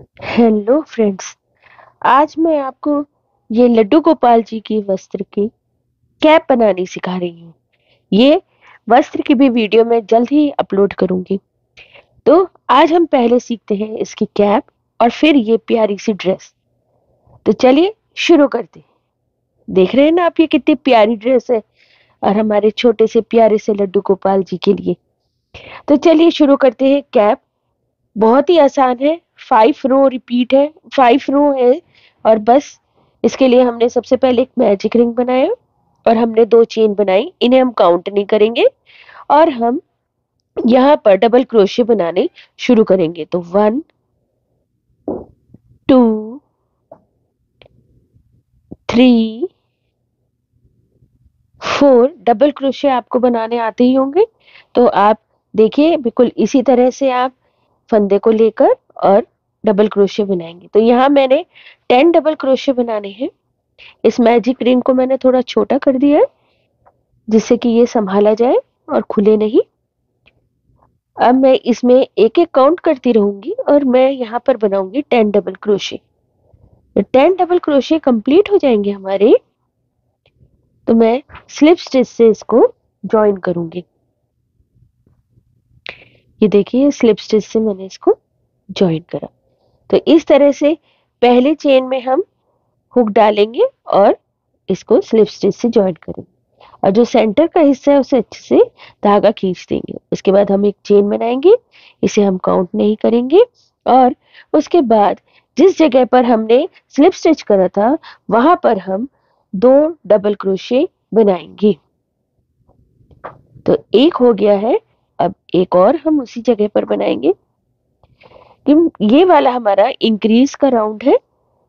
Hello friends. आज मैं आपको ये लड्डू गोपाल जी की वस्त्र की कैप बनानी सिखा रही हूँ। ये वस्त्र की भी वीडियो मैं जल्द ही अपलोड करूंगी। तो आज हम पहले सीखते हैं इसकी कैप और फिर ये प्यारी सी ड्रेस। तो चलिए शुरू करते हैं। देख रहे हैं ना आप, ये कितनी प्यारी ड्रेस है और हमारे छोटे से प्यारे से लड्डू गोपाल जी के लिए। तो चलिए शुरू करते हैं। कैप बहुत ही आसान है। 5 रो रिपीट है, 5 रो है। और बस इसके लिए हमने सबसे पहले एक मैजिक रिंग बनाया और हमने 2 चेन बनाई। इन्हें हम काउंट नहीं करेंगे और हम यहाँ पर डबल क्रोशे बनाने शुरू करेंगे। तो 1 2 3 4 डबल क्रोशे आपको बनाने आते ही होंगे। तो आप देखिए, बिल्कुल इसी तरह से आप फंदे को लेकर और डबल क्रोशे बनाएंगे। तो यहाँ मैंने 10 डबल क्रोशे बनाने हैं। इस मैजिक रिंग को मैंने थोड़ा छोटा कर दिया है जिससे कि ये संभाला जाए और खुले नहीं। अब मैं इसमें एक एक काउंट करती रहूंगी और मैं यहाँ पर बनाऊंगी 10 डबल क्रोशे। तो 10 डबल क्रोशे कंप्लीट हो जाएंगे हमारे, तो मैं स्लिप स्टिच से इसको ज्वाइन करूंगी। ये देखिए, स्लिप स्टिच से मैंने इसको ज्वाइन करा। तो इस तरह से पहले चेन में हम हुक डालेंगे और इसको स्लिप स्टिच से ज्वाइन करेंगे और जो सेंटर का हिस्सा है उसे अच्छे से धागा खींच देंगे। उसके बाद हम एक चेन बनाएंगे, इसे हम काउंट नहीं करेंगे और उसके बाद जिस जगह पर हमने स्लिप स्टिच करा था वहां पर हम 2 डबल क्रोशे बनाएंगे। तो एक हो गया है। अब एक और हम उसी जगह पर बनाएंगे। ये वाला हमारा इंक्रीज का राउंड है।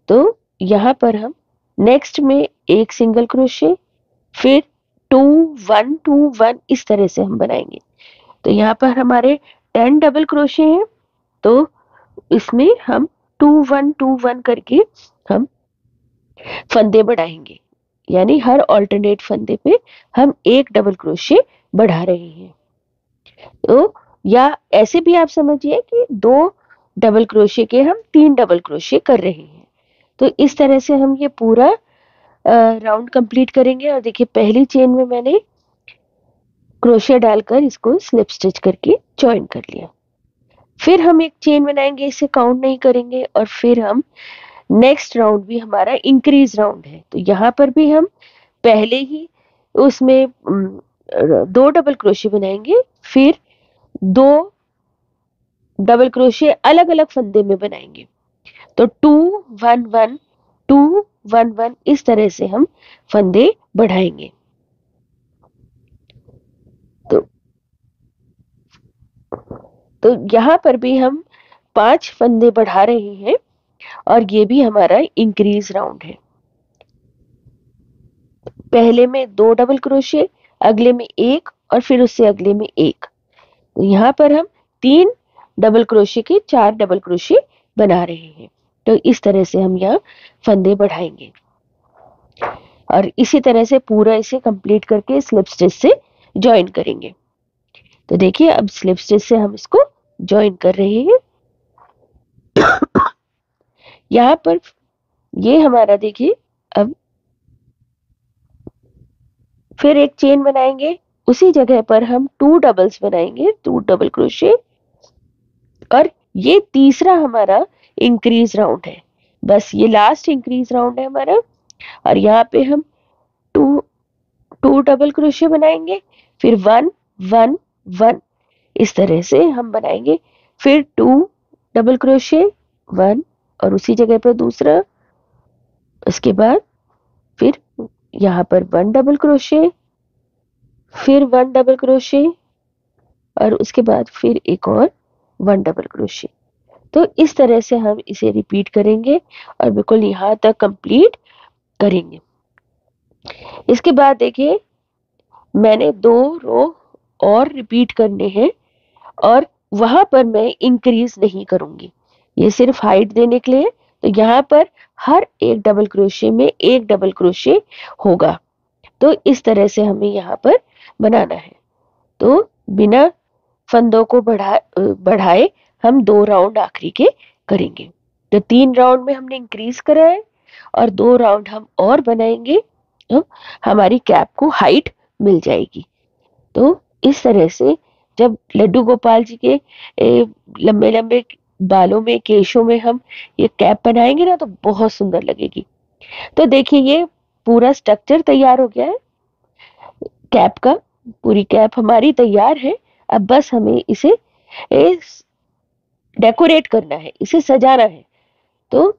तो यहाँ पर हम नेक्स्ट में एक सिंगल क्रोशे, फिर 2 1 2 1 इस तरह से हम बनाएंगे। तो यहाँ पर हमारे 10 डबल क्रोशे हैं। तो इसमें हम 2 1 2 1 करके हम फंदे बढ़ाएंगे, यानी हर ऑल्टरनेट फंदे पे हम एक डबल क्रोशे बढ़ा रहे हैं। तो या ऐसे भी आप समझिए कि 2 डबल क्रोशे के हम 3 डबल क्रोशे कर रहे हैं। तो इस तरह से हम ये पूरा राउंड कंप्लीट करेंगे। और देखिए, पहली चेन में मैंने क्रोशे डालकर इसको स्लिप स्टिच करके ज्वाइन कर लिया। फिर हम एक चेन बनाएंगे, इसे काउंट नहीं करेंगे और फिर हम नेक्स्ट राउंड भी हमारा इंक्रीज राउंड है। तो यहाँ पर भी हम पहले ही उसमें 2 डबल क्रोशे बनाएंगे, फिर 2 डबल क्रोशे अलग अलग फंदे में बनाएंगे। तो 2 1 1 2 1 1 इस तरह से हम फंदे बढ़ाएंगे। तो तो यहाँ पर भी हम 5 फंदे बढ़ा रहे हैं और ये भी हमारा इंक्रीज राउंड है। पहले में 2 डबल क्रोशे, अगले में एक और फिर उससे अगले में एक। तो यहाँ पर हम 3 डबल क्रोशे के 4 डबल क्रोशे बना रहे हैं। तो इस तरह से हम यहाँ फंदे बढ़ाएंगे और इसी तरह से पूरा इसे कंप्लीट करके स्लिप स्टिच से ज्वाइन करेंगे। तो देखिए, अब स्लिप स्टिच से हम इसको ज्वाइन कर रहे हैं। यहाँ पर ये हमारा देखिए, अब फिर एक चेन बनाएंगे, उसी जगह पर हम 2 डबल्स बनाएंगे, 2 डबल क्रोशे। और ये तीसरा हमारा इंक्रीज राउंड है। बस ये लास्ट इंक्रीज राउंड है हमारा। और यहाँ पे हम 2 2 डबल क्रोशे बनाएंगे, फिर 1 1 1 इस तरह से हम बनाएंगे। फिर 2 डबल क्रोशे 1 और उसी जगह पर दूसरा। उसके बाद फिर यहाँ पर 1 डबल क्रोशे, फिर 1 डबल क्रोशे और उसके बाद फिर एक और 1 डबल क्रोशे। तो इस तरह से हम इसे रिपीट करेंगे और बिल्कुल यहाँ तक कंप्लीट करेंगे। इसके बाद देखिए, मैंने 2 रो और रिपीट करने हैं और वहां पर मैं इंक्रीज नहीं करूंगी, ये सिर्फ हाइट देने के लिए। तो यहाँ पर हर एक डबल क्रोशे में एक डबल क्रोशे होगा। तो इस तरह से हमें यहाँ पर बनाना है। तो बिना फंदों को बढ़ाए हम 2 राउंड आखिरी के करेंगे। तो 3 राउंड में हमने इंक्रीज करा है और 2 राउंड हम और बनाएंगे तो हमारी कैप को हाइट मिल जाएगी। तो इस तरह से जब लड्डू गोपाल जी के लंबे लंबे बालों में, केशों में हम ये कैप बनाएंगे ना तो बहुत सुंदर लगेगी। तो देखिए ये पूरा स्ट्रक्चर तैयार हो गया है कैप का। पूरी कैप हमारी तैयार है। अब बस हमें इसे डेकोरेट करना है, इसे सजाना है। तो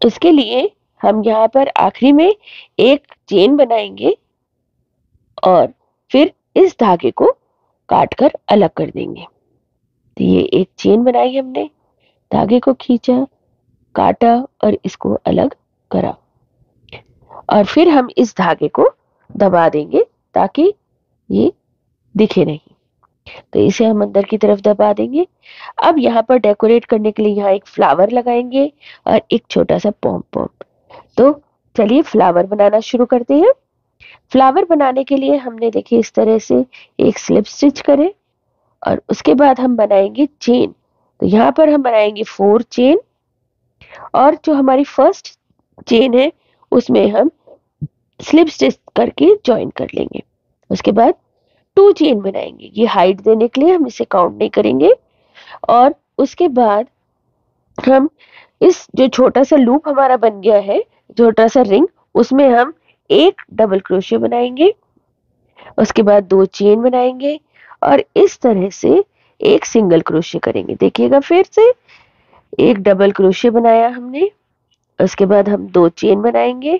इसके लिए हम यहाँ पर आखिरी में एक चेन बनाएंगे और फिर इस धागे को काट कर अलग कर देंगे। तो ये एक चेन बनाई हमने, धागे को खींचा, काटा और इसको अलग करा और फिर हम इस धागे को दबा देंगे ताकि ये दिखे नहीं। तो इसे हम अंदर की तरफ दबा देंगे। अब यहाँ पर डेकोरेट करने के लिए यहाँ एक फ्लावर लगाएंगे और एक छोटा सा पॉम पॉम। तो चलिए फ्लावर बनाना शुरू करते हैं। फ्लावर बनाने के लिए हमने देखिए इस तरह से एक स्लिप स्टिच करें और उसके बाद हम बनाएंगे चेन। तो यहाँ पर हम बनाएंगे 4 चेन और जो हमारी फर्स्ट चेन है उसमें हम स्लिप स्टिच करके ज्वाइन कर लेंगे। उसके बाद 2 चेन बनाएंगे, ये हाइट देने के लिए हम इसे काउंट नहीं करेंगे। और उसके बाद हम इस जो छोटा सा लूप हमारा बन गया है, छोटा सा रिंग, उसमें हम एक डबल क्रोशिया बनाएंगे। उसके बाद 2 चेन बनाएंगे और इस तरह से एक सिंगल क्रोशिया करेंगे। देखिएगा फिर से एक डबल क्रोशिया बनाया हमने, उसके बाद हम 2 चेन बनाएंगे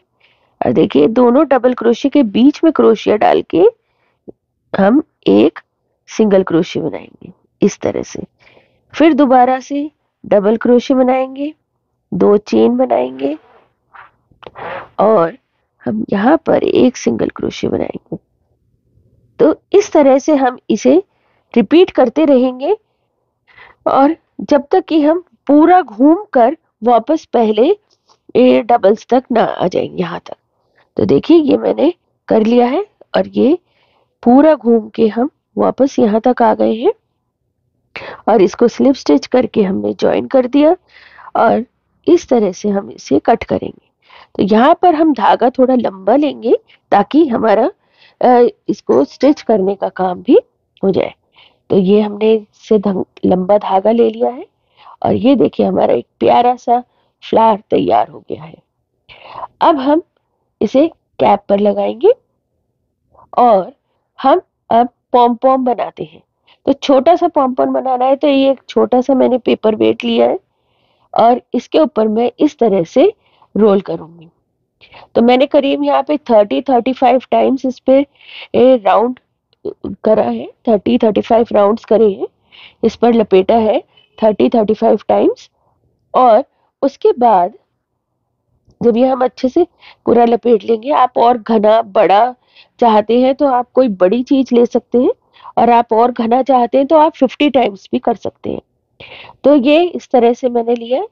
और देखिए दोनों डबल क्रोशिया के बीच में क्रोशिया डाल के हम एक सिंगल क्रोशिया बनाएंगे इस तरह से। फिर दोबारा से डबल क्रोशिया बनाएंगे, 2 चेन बनाएंगे और हम यहाँ पर एक सिंगल क्रोशिया बनाएंगे। तो इस तरह से हम इसे रिपीट करते रहेंगे और जब तक कि हम पूरा घूम कर वापस पहले डबल्स तक ना आ जाएंगे यहाँ तक। तो देखिए ये मैंने कर लिया है और ये पूरा घूम के हम वापस यहाँ तक आ गए हैं और इसको स्लिप स्टिच करके हमने ज्वाइन कर दिया और इस तरह से हम इसे कट करेंगे। तो यहाँ पर हम धागा थोड़ा लंबा लेंगे ताकि हमारा इसको स्टिच करने का काम भी हो जाए। तो ये हमने इससे लंबा धागा ले लिया है और ये देखिए हमारा एक प्यारा सा फ्लावर तैयार हो गया है। अब हम इसे कैप पर लगाएंगे और हम अब पॉम पॉम बनाते हैं। तो छोटा सा पॉम पॉम बनाना है तो ये एक छोटा सा मैंने पेपर वेट लिया है और इसके ऊपर मैं इस तरह से रोल करूंगी। तो मैंने करीब यहाँ पे 30-35 टाइम्स इस पे राउंड करा है, 30-35 राउंड्स करे हैं, इस पर लपेटा है 30-35 टाइम्स। और उसके बाद जब ये हम अच्छे से पूरा लपेट लेंगे, आप और घना बड़ा चाहते हैं तो आप कोई बड़ी चीज ले सकते हैं और आप और घना चाहते हैं तो आप 50 टाइम्स भी कर सकते हैं। तो ये इस तरह से मैंने लिया,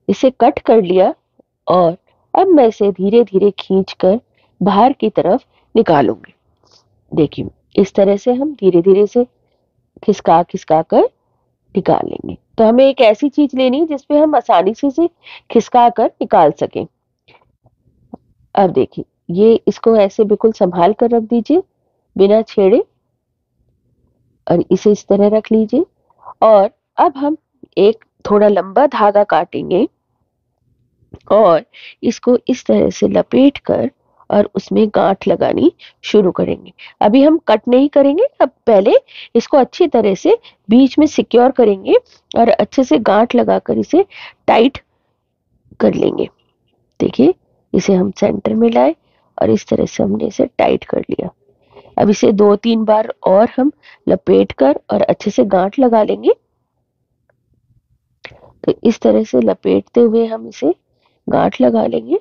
इसे कट कर लिया और अब मैं इसे धीरे धीरे खींचकर बाहर की तरफ निकालूंगी। देखिए इस तरह से हम धीरे धीरे से खिसका खिसका कर निकाल लेंगे। तो हमें एक ऐसी चीज लेनी जिसपे हम आसानी से इसे खिसका कर निकाल सकें। अब देखिए ये इसको ऐसे बिल्कुल संभाल कर रख दीजिए बिना छेड़े और इसे इस तरह रख लीजिए। और अब हम एक थोड़ा लंबा धागा काटेंगे और इसको इस तरह से लपेट कर और उसमें गांठ लगानी शुरू करेंगे। अभी हम कट नहीं करेंगे, अब पहले इसको अच्छी तरह से बीच में सिक्योर करेंगे और अच्छे से गांठ लगाकर इसे टाइट कर लेंगे। देखिए इसे हम सेंटर में लाए और इस तरह से हमने इसे टाइट कर लिया। अब इसे 2-3 बार और हम लपेट कर और अच्छे से गांठ लगा लेंगे। तो इस तरह से लपेटते हुए हम इसे गांठ लगा लेंगे।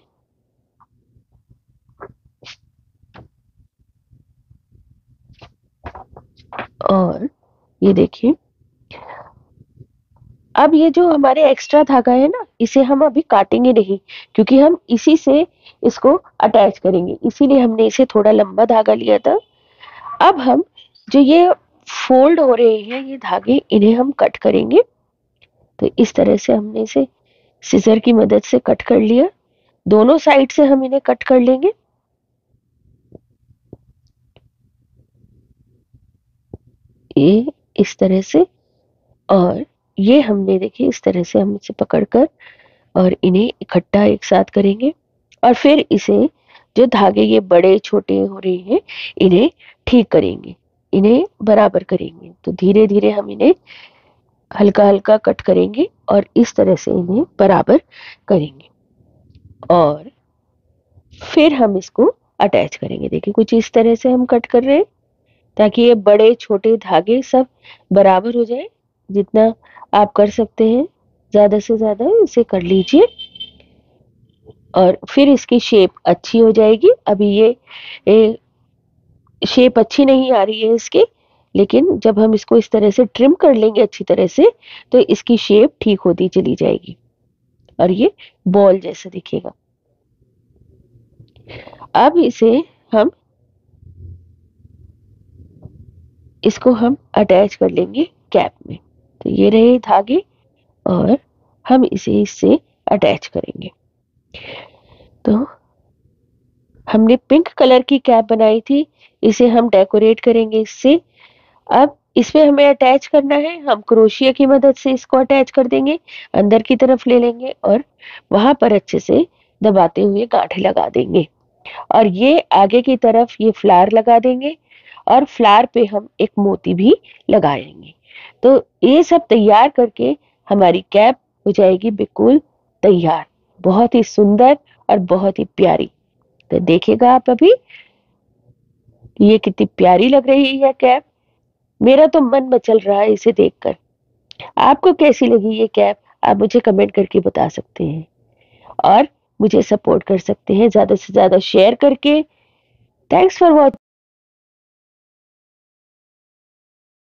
और ये देखिए अब ये जो हमारे एक्स्ट्रा धागा है ना, इसे हम अभी काटेंगे नहीं क्योंकि हम इसी से इसको अटैच करेंगे, इसीलिए हमने इसे थोड़ा लंबा धागा लिया था। अब हम जो ये फोल्ड हो रहे हैं ये धागे, इन्हें हम कट करेंगे। तो इस तरह से हमने इसे सिजर की मदद से कट कर लिया। दोनों साइड से हम इन्हें कट कर लेंगे। ये इस तरह से, और ये हमने देखिए इस तरह से हम इसे पकड़कर और इन्हें इकट्ठा एक साथ करेंगे, और फिर इसे जो धागे ये बड़े छोटे हो रहे हैं इन्हें ठीक करेंगे, इन्हें बराबर करेंगे। तो धीरे धीरे हम इन्हें हल्का हल्का कट करेंगे और इस तरह से इन्हें बराबर करेंगे, और फिर हम इसको अटैच करेंगे। देखिए कुछ इस तरह से हम कट कर रहे हैं ताकि ये बड़े छोटे धागे सब बराबर हो जाए। जितना आप कर सकते हैं ज्यादा से ज्यादा इसे कर लीजिए, और फिर इसकी शेप अच्छी हो जाएगी। अभी ये शेप अच्छी नहीं आ रही है इसकी, लेकिन जब हम इसको इस तरह से ट्रिम कर लेंगे अच्छी तरह से तो इसकी शेप ठीक होती चली जाएगी और ये बॉल जैसा दिखेगा। अब इसको हम अटैच कर लेंगे कैप में। तो ये रहे धागे और हम इसे इससे अटैच करेंगे। तो हमने पिंक कलर की कैप बनाई थी, इसे हम डेकोरेट करेंगे इससे। अब इसमें हमें अटैच करना है, हम क्रोशिया की मदद से इसको अटैच कर देंगे, अंदर की तरफ ले लेंगे और वहां पर अच्छे से दबाते हुए गांठें लगा देंगे, और ये आगे की तरफ ये फ्लावर लगा देंगे और फ्लावर पे हम एक मोती भी लगाएंगे। तो ये सब तैयार करके हमारी कैप हो जाएगी बिल्कुल तैयार, बहुत ही सुंदर और बहुत ही प्यारी। तो देखिएगा आप अभी ये कितनी प्यारी लग रही है कैप। मेरा तो मन मचल रहा है इसे देखकर। आपको कैसी लगी ये कैप आप मुझे कमेंट करके बता सकते हैं, और मुझे सपोर्ट कर सकते हैं ज्यादा से ज्यादा शेयर करके। Thanks for watching.